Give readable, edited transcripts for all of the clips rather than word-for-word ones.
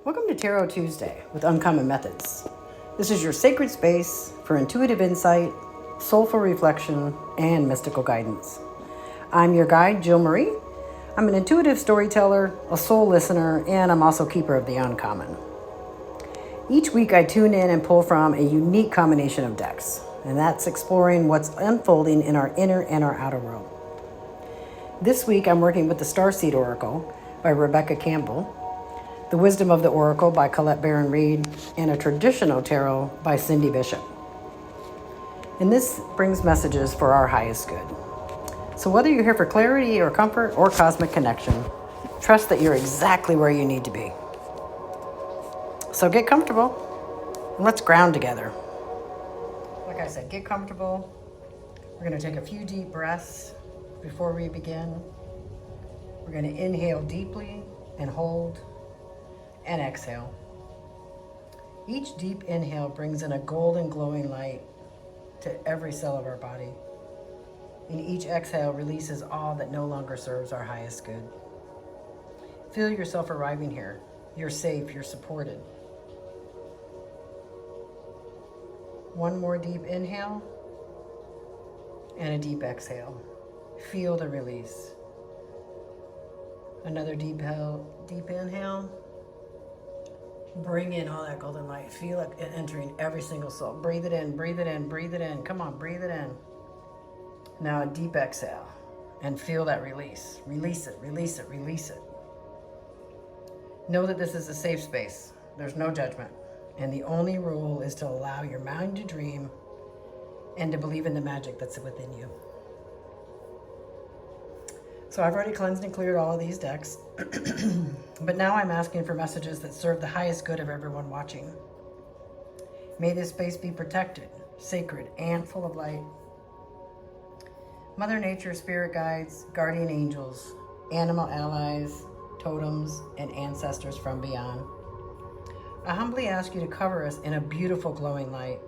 Welcome to Tarot Tuesday with Uncommon Methods. This is your sacred space for intuitive insight, soulful reflection, and mystical guidance. I'm your guide, Jill Marie. I'm an intuitive storyteller, a soul listener, and I'm also keeper of the uncommon. Each week I tune in and pull from a unique combination of decks, and that's exploring what's unfolding in our inner and our outer world. This week I'm working with the Starseed Oracle by Rebecca Campbell, the Wisdom of the Oracle by Colette Baron-Reid, and a traditional tarot by Cindy Bishop. And this brings messages for our highest good. So whether you're here for clarity or comfort or cosmic connection, trust that you're exactly where you need to be. So get comfortable and let's ground together. Like I said, get comfortable. We're going to take a few deep breaths before we begin. We're going to inhale deeply and hold. And exhale. Each deep inhale brings in a golden glowing light to every cell of our body. And each exhale releases all that no longer serves our highest good. Feel yourself arriving here. You're safe, you're supported. One more deep inhale and a deep exhale. Feel the release. Another deep inhale. Bring in all that golden light. Feel it entering every single soul. Breathe it in, breathe it in, breathe it in. Come on, breathe it in. Now a deep exhale and feel that release. Release it, release it, release it. Know that this is a safe space. There's no judgment. And the only rule is to allow your mind to dream and to believe in the magic that's within you. So I've already cleansed and cleared all of these decks, but now I'm asking for messages that serve the highest good of everyone watching. May this space be protected, sacred, and full of light. Mother Nature, spirit guides, guardian angels, animal allies, totems, and ancestors from beyond. I humbly ask you to cover us in a beautiful glowing light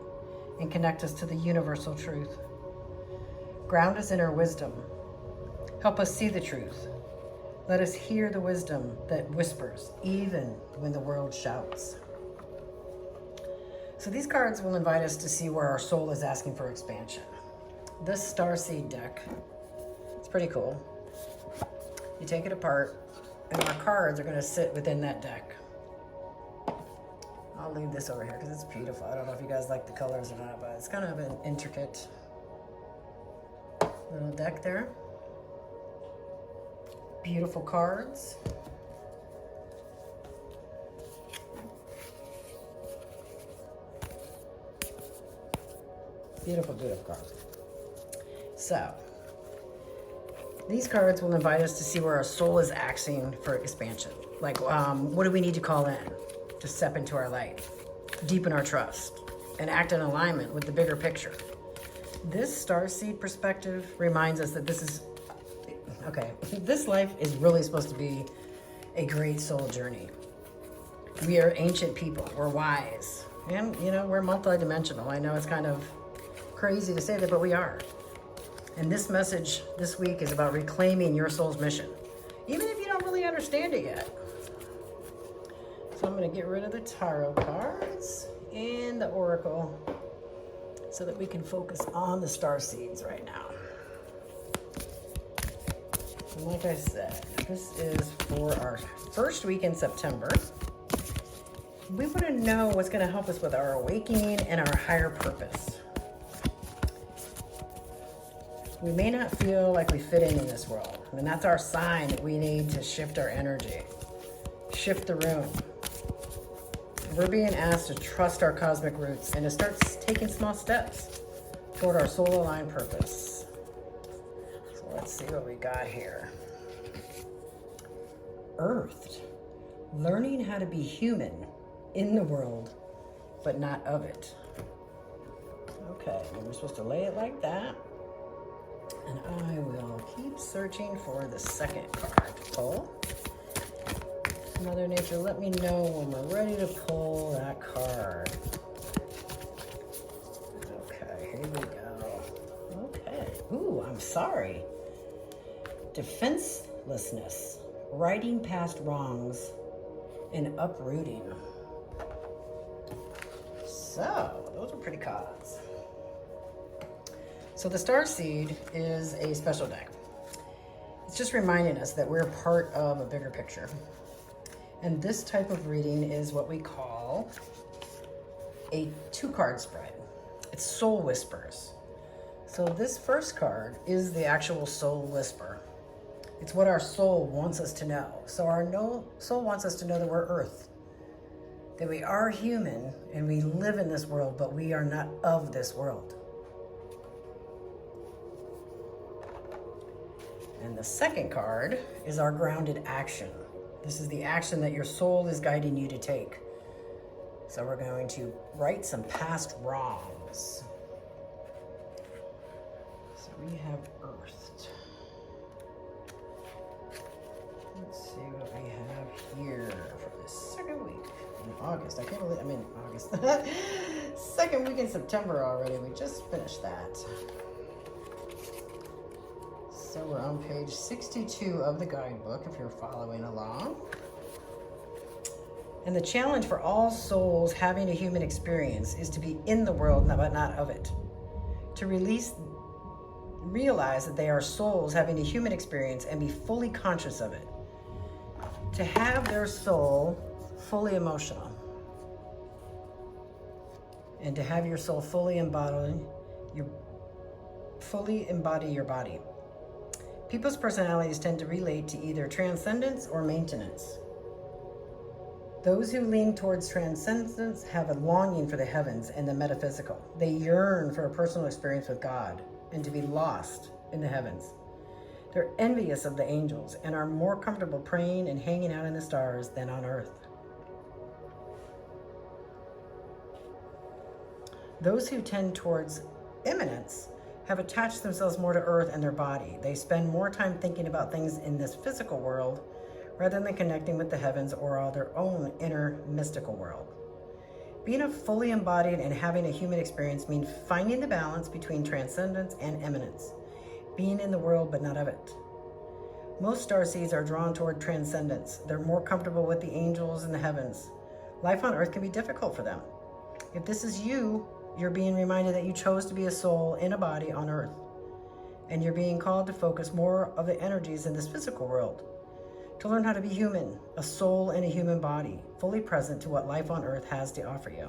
and connect us to the universal truth. Ground us in our wisdom. Help us see the truth. Let us hear the wisdom that whispers, even when the world shouts. So these cards will invite us to see where our soul is asking for expansion. This Starseed deck, it's pretty cool. You take it apart, and our cards are going to sit within that deck. I'll leave this over here because it's beautiful. I don't know if you guys like the colors or not, but it's kind of an intricate little deck there. Beautiful cards. Beautiful, beautiful cards. So, these cards will invite us to see where our soul is asking for expansion. Like, what do we need to call in to step into our light, deepen our trust, and act in alignment with the bigger picture? This Starseed perspective reminds us that this life is really supposed to be a great soul journey. We are ancient people. We're wise. And, we're multidimensional. I know it's kind of crazy to say that, but we are. And this message this week is about reclaiming your soul's mission, even if you don't really understand it yet. So I'm going to get rid of the tarot cards and the oracle so that we can focus on the starseeds right now. And like I said, this is for our first week in September. We want to know what's going to help us with our awakening and our higher purpose. We may not feel like we fit in this world. And that's our sign that we need to shift our energy, shift the room. We're being asked to trust our cosmic roots and to start taking small steps toward our soul-aligned purpose. Let's see what we got here. Earthed. Learning how to be human in the world, but not of it. Okay, we're supposed to lay it like that. And I will keep searching for the second card to pull. Mother Nature, let me know when we're ready to pull that card. Okay, here we go. Okay. Ooh, I'm sorry. Defenselessness, riding past wrongs and uprooting. So, those are pretty cards. So the Starseed is a special deck. It's just reminding us that we're part of a bigger picture. And this type of reading is what we call a 2-card spread. It's Soul Whispers. So this first card is the actual Soul Whisper. It's what our soul wants us to know. So our soul wants us to know that we're Earth, that we are human and we live in this world, but we are not of this world. And the second card is our grounded action. This is the action that your soul is guiding you to take. So we're going to right some past wrongs. So we have Earthed. Let's see what we have here for this second week in August. I can't believe, August. Second week in September already. We just finished that. So we're on page 62 of the guidebook if you're following along. And the challenge for all souls having a human experience is to be in the world but not of it. To realize that they are souls having a human experience and be fully conscious of it. To have their soul fully emotional. And to have your soul fully embody your body. People's personalities tend to relate to either transcendence or maintenance. Those who lean towards transcendence have a longing for the heavens and the metaphysical. They yearn for a personal experience with God and to be lost in the heavens. They're envious of the angels and are more comfortable praying and hanging out in the stars than on earth. Those who tend towards immanence have attached themselves more to earth and their body. They spend more time thinking about things in this physical world rather than connecting with the heavens or their own inner mystical world. Being a fully embodied and having a human experience means finding the balance between transcendence and immanence, being in the world but not of it. Most starseeds are drawn toward transcendence. They're more comfortable with the angels and the heavens. Life on earth can be difficult for them. If this is you, you're being reminded that you chose to be a soul in a body on earth. And you're being called to focus more of the energies in this physical world. To learn how to be human, a soul in a human body, fully present to what life on earth has to offer you.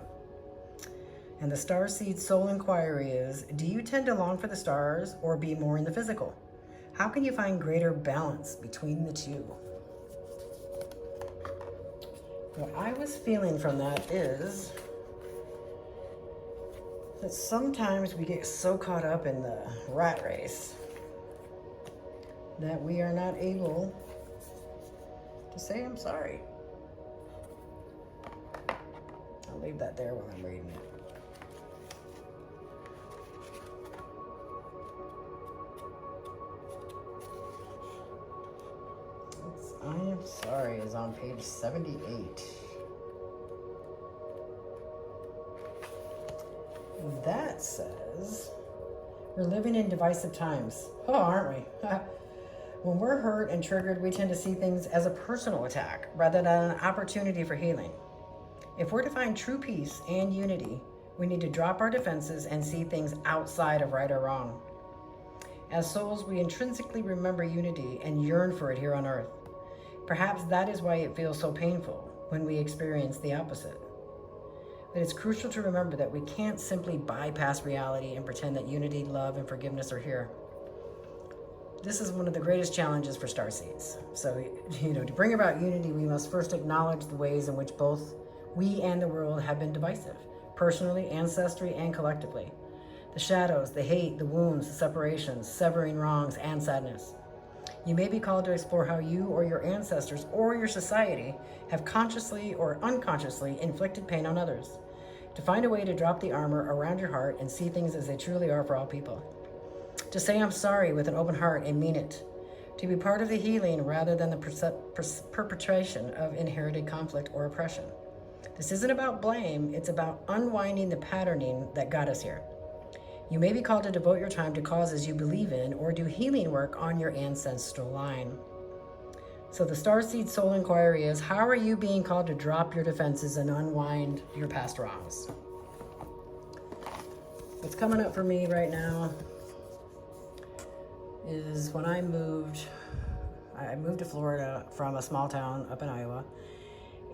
And the Starseed Soul Inquiry is, do you tend to long for the stars or be more in the physical? How can you find greater balance between the two? What I was feeling from that is that sometimes we get so caught up in the rat race that we are not able to say I'm sorry. I'll leave that there while I'm reading it. I am sorry is on page 78. That says, we're living in divisive times. Oh, aren't we? When we're hurt and triggered, we tend to see things as a personal attack rather than an opportunity for healing. If we're to find true peace and unity, we need to drop our defenses and see things outside of right or wrong. As souls, we intrinsically remember unity and yearn for it here on earth. Perhaps that is why it feels so painful when we experience the opposite. But it's crucial to remember that we can't simply bypass reality and pretend that unity, love, and forgiveness are here. This is one of the greatest challenges for starseeds. So, to bring about unity, we must first acknowledge the ways in which both we and the world have been divisive, personally, ancestrally, and collectively. The shadows, the hate, the wounds, the separations, severing wrongs, and sadness. You may be called to explore how you or your ancestors or your society have consciously or unconsciously inflicted pain on others. To find a way to drop the armor around your heart and see things as they truly are for all people. To say I'm sorry with an open heart and mean it. To be part of the healing rather than the perpetration of inherited conflict or oppression. This isn't about blame, it's about unwinding the patterning that got us here. You may be called to devote your time to causes you believe in or do healing work on your ancestral line. So the Starseed Soul Inquiry is, how are you being called to drop your defenses and unwind your past wrongs? What's coming up for me right now is when I moved to Florida from a small town up in Iowa,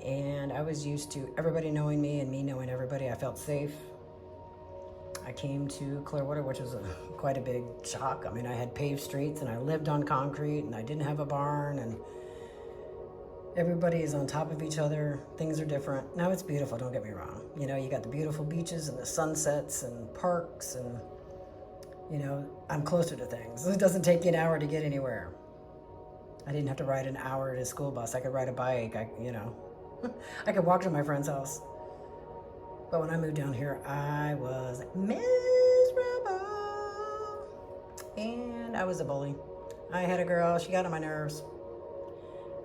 and I was used to everybody knowing me and me knowing everybody. I felt safe. I came to Clearwater, which was quite a big shock. I mean, I had paved streets and I lived on concrete and I didn't have a barn and everybody is on top of each other. Things are different. Now it's beautiful, don't get me wrong. You know, you got the beautiful beaches and the sunsets and parks and, you know, I'm closer to things. It doesn't take you an hour to get anywhere. I didn't have to ride an hour to a school bus. I could ride a bike, I could walk to my friend's house. But when I moved down here, I was miserable. And I was a bully. I had a girl, she got on my nerves.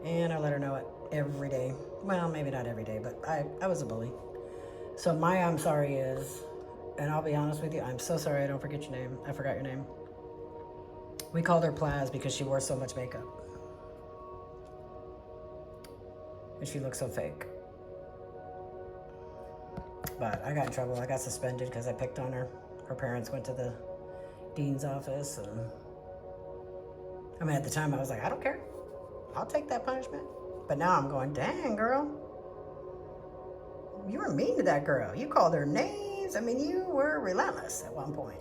And I let her know it every day. Well, maybe not every day, but I was a bully. So my I'm sorry is, and I'll be honest with you, I'm so sorry I don't forget your name. I forgot your name. We called her Plaz because she wore so much makeup. And she looked so fake. But I got in trouble. I got suspended because I picked on her. Her parents went to the dean's office. And I mean, at the time I was like, I don't care. I'll take that punishment. But now I'm going, dang, girl. You were mean to that girl. You called her names. I mean, you were relentless at one point.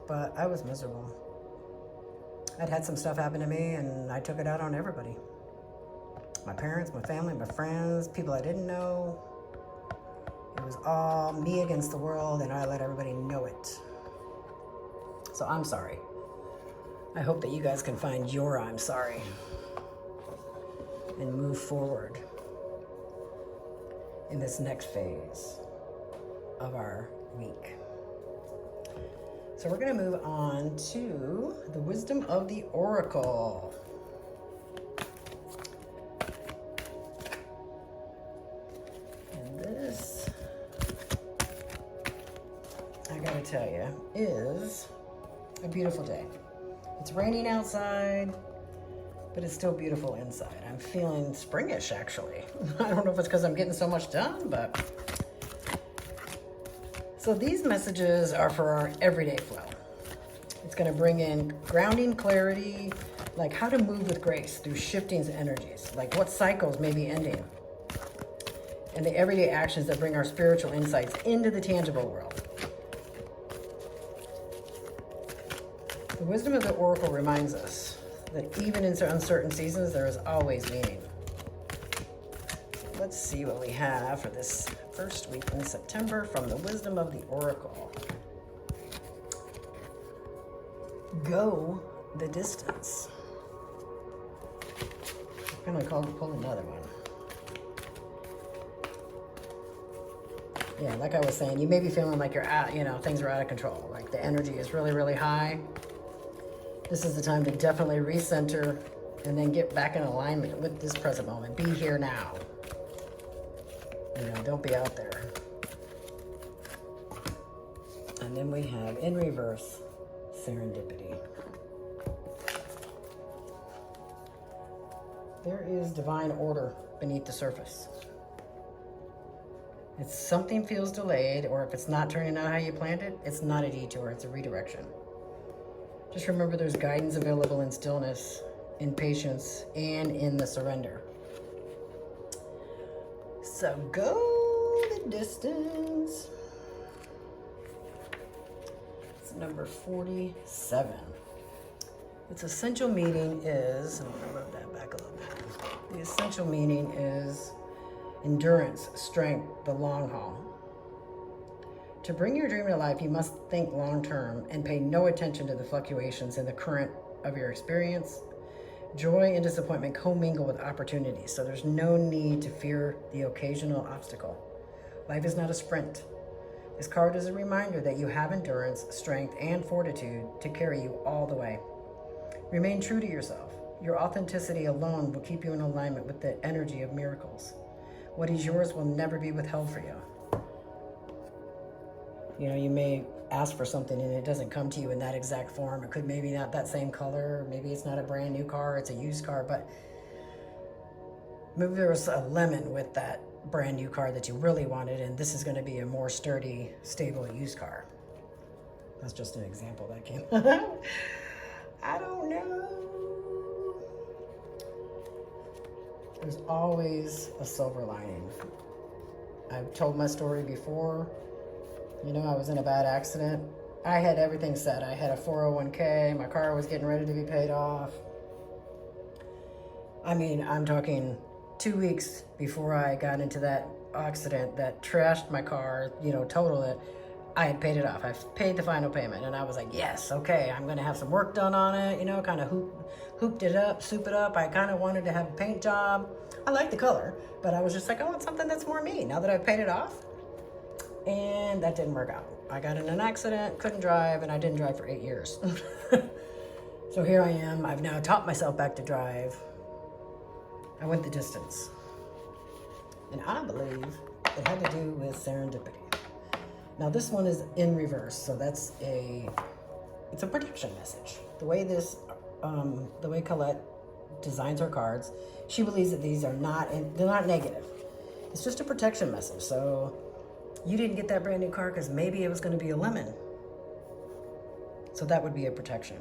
But I was miserable. I'd had some stuff happen to me and I took it out on everybody. My parents, my family, my friends, people I didn't know. It was all me against the world, and I let everybody know it. So I'm sorry. I hope that you guys can find your I'm sorry and move forward in this next phase of our week. So we're going to move on to the Wisdom of the Oracle. And this, I gotta tell you, is a beautiful day. It's raining outside, but it's still beautiful inside. I'm feeling springish, actually. I don't know if it's because I'm getting so much done, but... So these messages are for our everyday flow. It's gonna bring in grounding clarity, like how to move with grace through shifting energies, like what cycles may be ending, and the everyday actions that bring our spiritual insights into the tangible world. The Wisdom of the Oracle reminds us that even in uncertain seasons, there is always meaning. Let's see what we have for this first week in September from the Wisdom of the Oracle. Go the distance. I'm going to pull another one. Yeah, like I was saying, you may be feeling like you're out, things are out of control. Like the energy is really, really high. This is the time to definitely recenter and then get back in alignment with this present moment. Be here now. Don't be out there. And then we have, in reverse, serendipity. There is divine order beneath the surface. If something feels delayed, or if it's not turning out how you planned it, it's not a detour, it's a redirection. Just remember there's guidance available in stillness, in patience, and in the surrender. So go the distance. It's number 47. Its essential meaning is, I'm going to move that back a little bit. The essential meaning is endurance, strength, the long haul. To bring your dream to life, you must think long term and pay no attention to the fluctuations in the current of your experience. Joy and disappointment commingle with opportunities, so there's no need to fear the occasional obstacle. Life is not a sprint. This card is a reminder that you have endurance, strength, and fortitude to carry you all the way. Remain true to yourself. Your authenticity alone will keep you in alignment with the energy of miracles. What is yours will never be withheld for you. You know, you may ask for something and it doesn't come to you in that exact form. It could maybe not that same color. Maybe it's not a brand new car, it's a used car, but maybe there was a lemon with that brand new car that you really wanted, and this is going to be a more sturdy, stable used car. That's just an example that came. I don't know. There's always a silver lining. I've told my story before. You know, I was in a bad accident. I had everything set. I had a 401k. My car was getting ready to be paid off. I mean, I'm talking 2 weeks before I got into that accident that trashed my car, you know, totaled it. I had paid it off. I paid the final payment, and I was like, yes, okay, I'm going to have some work done on it, you know, kind of hooped it up, soup it up. I kind of wanted to have a paint job. I like the color, but I was just like, I want something that's more me now that I've paid it off. And that didn't work out. I got in an accident, couldn't drive, and I didn't drive for 8 years. So here I am. I've now taught myself back to drive. I went the distance. And I believe it had to do with serendipity. Now this one is in reverse, so it's a protection message. The way Colette designs her cards, she believes that these are they're not negative. It's just a protection message. So you didn't get that brand new car because maybe it was going to be a lemon. So that would be a protection.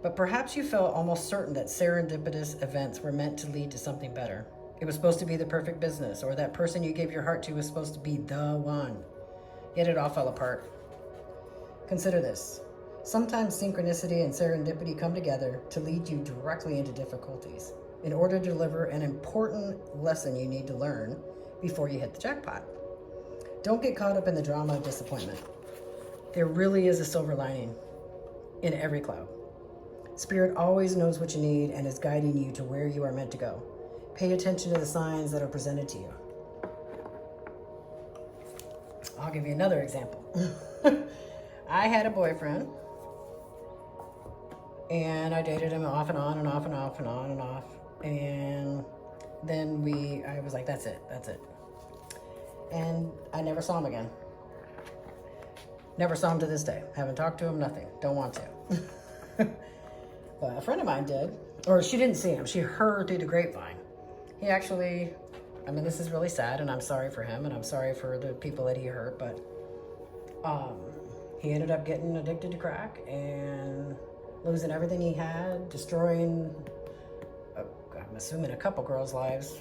But perhaps you felt almost certain that serendipitous events were meant to lead to something better. It was supposed to be the perfect business, or that person you gave your heart to was supposed to be the one. Yet it all fell apart. Consider this. Sometimes synchronicity and serendipity come together to lead you directly into difficulties in order to deliver an important lesson you need to learn before you hit the jackpot. Don't get caught up in the drama of disappointment. There really is a silver lining in every cloud. Spirit always knows what you need and is guiding you to where you are meant to go. Pay attention to the signs that are presented to you. I'll give you another example. I had a boyfriend, and I dated him off and on and off and off and on and off. And then I was like, that's it. And I never saw him again. Never saw him to this day. Haven't talked to him, nothing. Don't want to. But a friend of mine did, or she didn't see him. She heard through the grapevine. He actually, I mean, this is really sad, and I'm sorry for him, and I'm sorry for the people that he hurt, but he ended up getting addicted to crack and losing everything he had, destroying, I'm assuming, a couple girls' lives,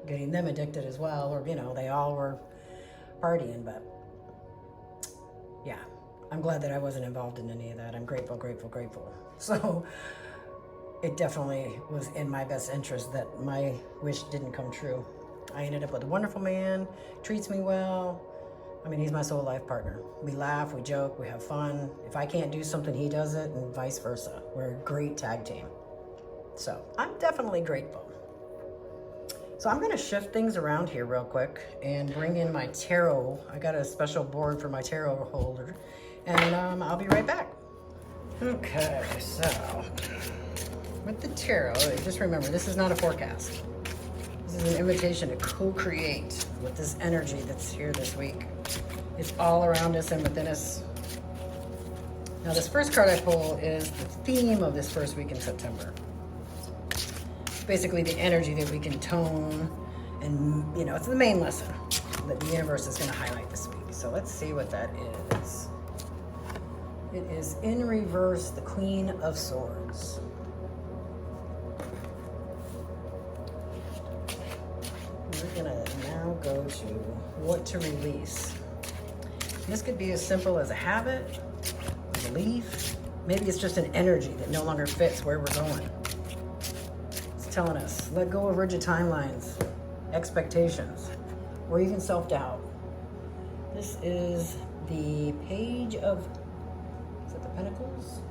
getting them addicted as well, or, you know, they all were partying, but yeah, I'm glad that I wasn't involved in any of that. I'm grateful. So it definitely was in my best interest that my wish didn't come true. I ended up with a wonderful man, treats me well. I mean, he's my soul life partner. We laugh, we joke, we have fun. If I can't do something, he does it, and vice versa. We're a great tag team. So I'm definitely grateful. So I'm gonna shift things around here real quick and bring in my tarot. I got a special board for my tarot holder, and I'll be right back. Okay, so with the tarot, just remember, this is not a forecast. This is an invitation to co-create with this energy that's here this week. It's all around us and within us. Now, this first card I pull is the theme of this first week in September. It's basically the energy that we can tone, and, you know, it's the main lesson that the universe is going to highlight this week. So let's see what that is. It is in reverse, the Queen of Swords. We're gonna now go to what to release. This could be as simple as a habit, a belief. Maybe it's just an energy that no longer fits where we're going. It's telling us, let go of rigid timelines, expectations, or even self-doubt. This is the Page of, is it the Pentacles?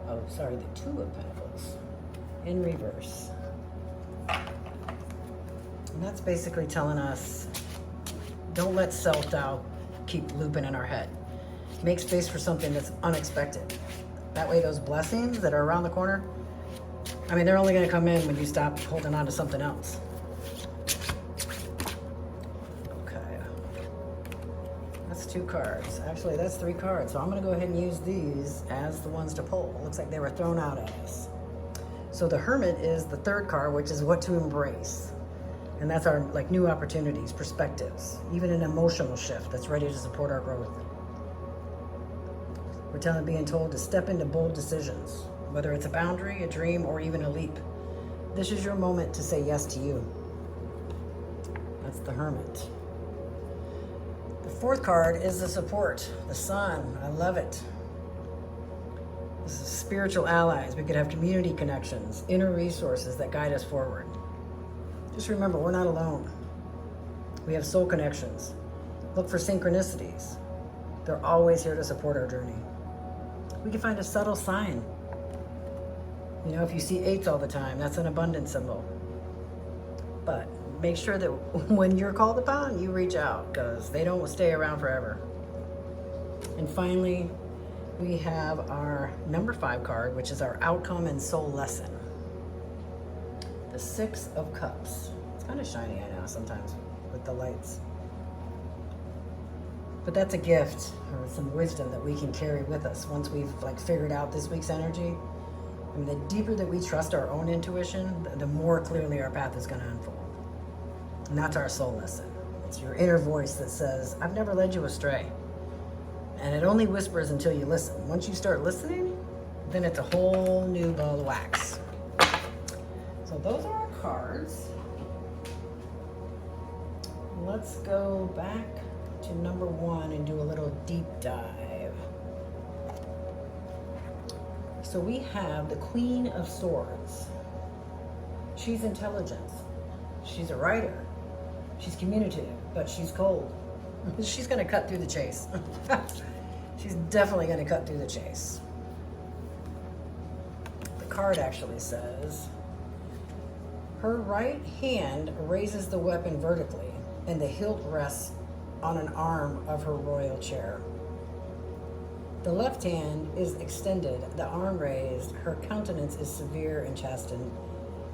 Oh, sorry, the Two of Pentacles in reverse. And that's basically telling us, don't let self-doubt keep looping in our head. Make space for something that's unexpected. That way those blessings that are around the corner, I mean, they're only going to come in when you stop holding on to something else. 2 cards. Actually, that's 3 cards. So I'm going to go ahead and use these as the ones to pull. Looks like they were thrown out at us. So the Hermit is the 3rd card, which is what to embrace. And that's our like new opportunities, perspectives, even an emotional shift that's ready to support our growth. We're being told to step into bold decisions, whether it's a boundary, a dream, or even a leap. This is your moment to say yes to you. That's the Hermit. The 4th card is the support, the Sun. I love it. This is spiritual allies. We could have community connections, inner resources that guide us forward. Just remember, we're not alone. We have soul connections. Look for synchronicities. They're always here to support our journey. We can find a subtle sign. You know, if you see 8s all the time, that's an abundance symbol. But make sure that when you're called upon, you reach out, because they don't stay around forever. And finally, we have our number 5 card, which is our outcome and soul lesson. The 6 of Cups. It's kind of shiny, I know, sometimes with the lights. But that's a gift or some wisdom that we can carry with us once we've like figured out this week's energy. I mean, the deeper that we trust our own intuition, the more clearly our path is going to unfold. And that's our soul lesson. It's your inner voice that says, I've never led you astray. And it only whispers until you listen. Once you start listening, then it's a whole new ball of wax. So those are our cards. Let's go back to number 1 and do a little deep dive. So we have the Queen of Swords. She's intelligence. She's a writer. She's communicative, but she's cold. She's going to cut through the chase. She's definitely going to cut through the chase. The card actually says, her right hand raises the weapon vertically, and the hilt rests on an arm of her royal chair. The left hand is extended, the arm raised. Her countenance is severe and chastened,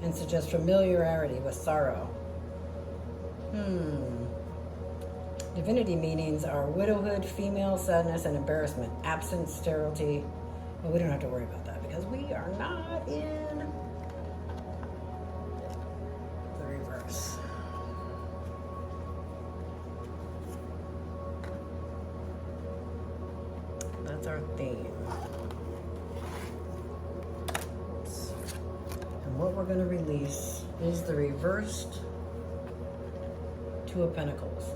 and suggests familiarity with sorrow. Divinity meanings are widowhood, female sadness, and embarrassment, absence, sterility. Well, we don't have to worry about that because we are not in the reverse. That's our theme. And what we're going to release is the reversed Two of Pentacles.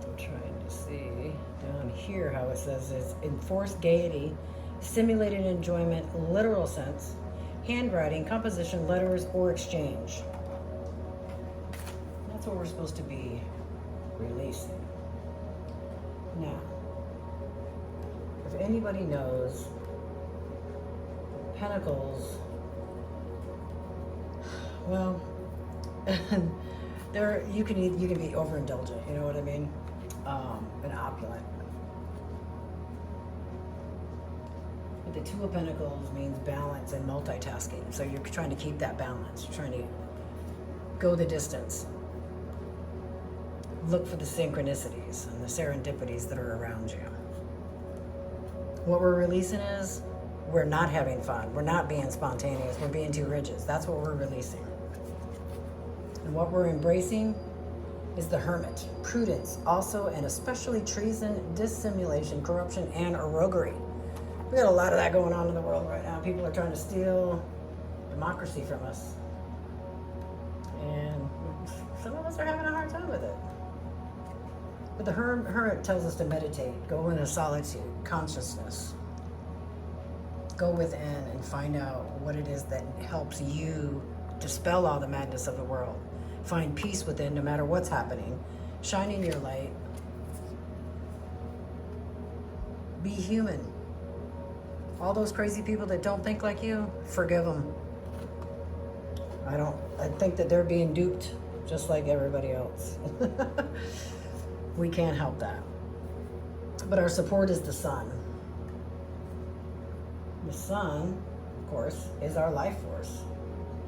I'm trying to see down here how it says is enforced gaiety, stimulated enjoyment, literal sense, handwriting, composition, letters, or exchange. That's what we're supposed to be releasing. Now, if anybody knows, Pentacles, well, you can be overindulgent, you know what I mean, and opulent. But the Two of Pentacles means balance and multitasking. So you're trying to keep that balance. You're trying to go the distance. Look for the synchronicities and the serendipities that are around you. What we're releasing is, we're not having fun. We're not being spontaneous. We're being too rigid. That's what we're releasing. And what we're embracing is the Hermit. Prudence, also and especially treason, dissimulation, corruption, and roguery. We got a lot of that going on in the world right now. People are trying to steal democracy from us. And some of us are having a hard time with it. But the Hermit tells us to meditate, go into solitude, consciousness. Go within and find out what it is that helps you dispel all the madness of the world. Find peace within no matter what's happening. Shining your light. Be human. All those crazy people that don't think like you, forgive them. I think that they're being duped just like everybody else. We can't help that. But our support is the sun. The sun, of course, is our life force.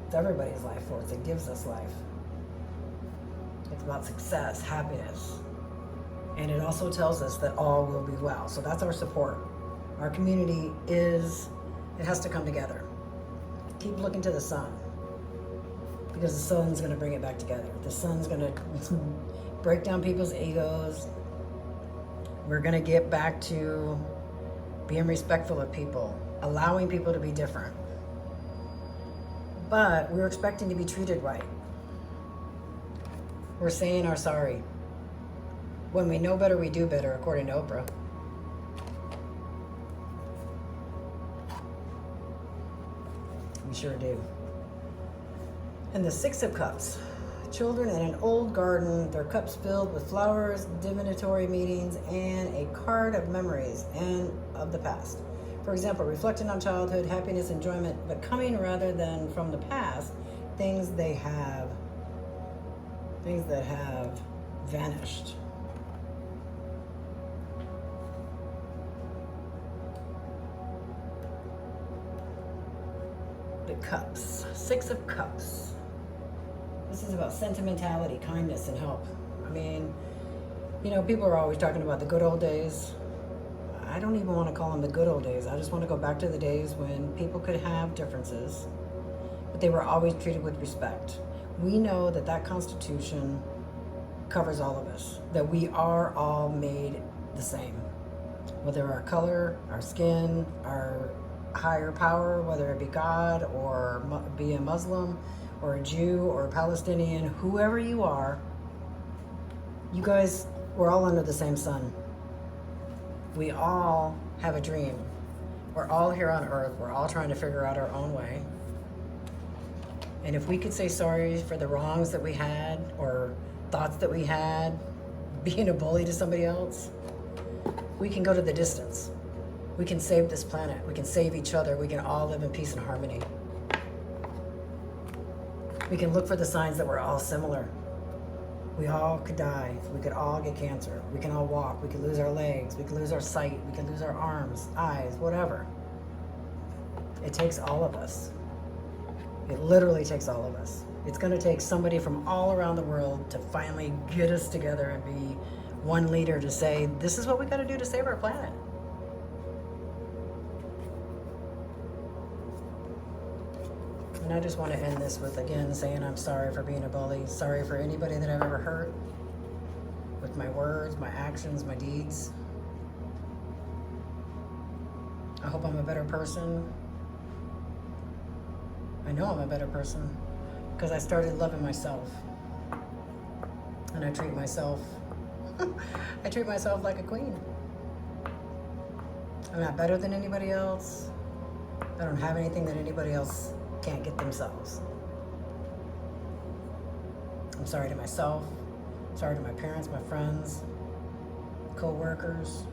It's everybody's life force. It gives us life. It's about success, happiness. And it also tells us that all will be well. So that's our support. Our community it has to come together. Keep looking to the sun, because the sun's going to bring it back together. The sun's going to break down people's egos. We're going to get back to being respectful of people, allowing people to be different. But we're expecting to be treated right. We're saying our sorry. When we know better, we do better, according to Oprah. We sure do. And the Six of Cups. Children in an old garden, their cups filled with flowers, divinatory meetings, and a card of memories and of the past. For example, reflecting on childhood, happiness, enjoyment, but coming rather than from the past, things that have vanished. The Cups. Six of Cups. This is about sentimentality, kindness, and help. I mean, people are always talking about the good old days. I don't even want to call them the good old days. I just want to go back to the days when people could have differences, but they were always treated with respect. We know that that Constitution covers all of us, that we are all made the same. Whether our color, our skin, our higher power, whether it be God or be a Muslim or a Jew or a Palestinian, whoever you are, you guys, we're all under the same sun. We all have a dream. We're all here on earth. We're all trying to figure out our own way. And if we could say sorry for the wrongs that we had or thoughts that we had, being a bully to somebody else, we can go to the distance. We can save this planet. We can save each other. We can all live in peace and harmony. We can look for the signs that we're all similar. We all could die. We could all get cancer. We can all walk. We could lose our legs. We could lose our sight. We could lose our arms, eyes, whatever. It takes all of us. It literally takes all of us. It's going to take somebody from all around the world to finally get us together and be one leader to say, this is what we got to do to save our planet. And I just want to end this with, again, saying I'm sorry for being a bully. Sorry for anybody that I've ever hurt with my words, my actions, my deeds. I hope I'm a better person. I know I'm a better person because I started loving myself. And I treat myself like a queen. I'm not better than anybody else. I don't have anything that anybody else can't get themselves. I'm sorry to myself, sorry to my parents, my friends, co-workers.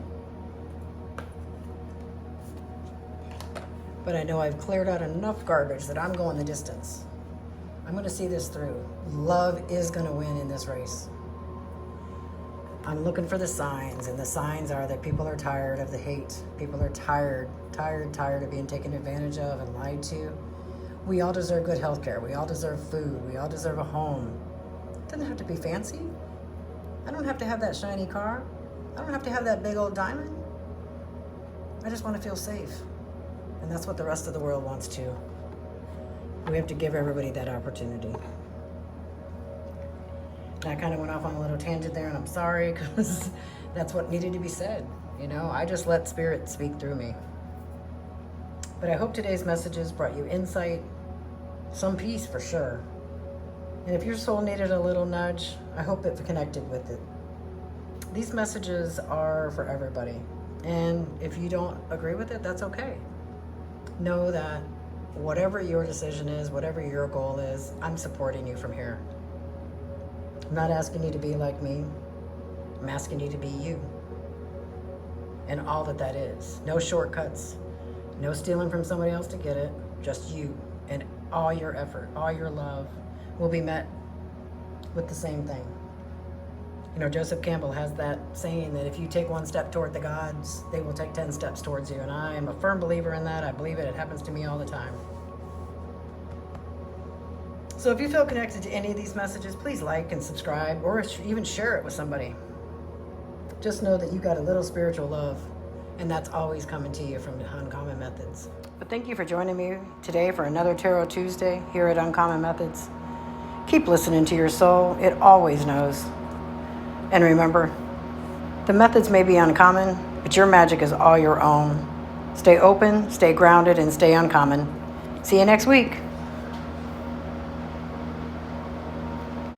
But I know I've cleared out enough garbage that I'm going the distance. I'm going to see this through. Love is going to win in this race. I'm looking for the signs, and the signs are that people are tired of the hate. People are tired of being taken advantage of and lied to. We all deserve good health care. We all deserve food. We all deserve a home. It doesn't have to be fancy. I don't have to have that shiny car. I don't have to have that big old diamond. I just want to feel safe. And that's what the rest of the world wants too. We have to give everybody that opportunity. And I kind of went off on a little tangent there, and I'm sorry, because that's what needed to be said. I just let spirit speak through me. But I hope today's messages brought you insight, some peace for sure. And if your soul needed a little nudge, I hope it connected with it. These messages are for everybody. And if you don't agree with it, that's okay. Know that whatever your decision is, whatever your goal is, I'm supporting you from here. I'm not asking you to be like me. I'm asking you to be you. And all that is. No shortcuts. No stealing from somebody else to get it. Just you. And all your effort, all your love will be met with the same thing. Joseph Campbell has that saying that if you take one step toward the gods, they will take 10 steps towards you. And I am a firm believer in that. I believe it. It happens to me all the time. So if you feel connected to any of these messages, please like and subscribe, or even share it with somebody. Just know that you got a little spiritual love, and that's always coming to you from Uncommon Methods. But thank you for joining me today for another Tarot Tuesday here at Uncommon Methods. Keep listening to your soul. It always knows. And remember, the methods may be uncommon, but your magic is all your own. Stay open, stay grounded, and stay uncommon. See you next week.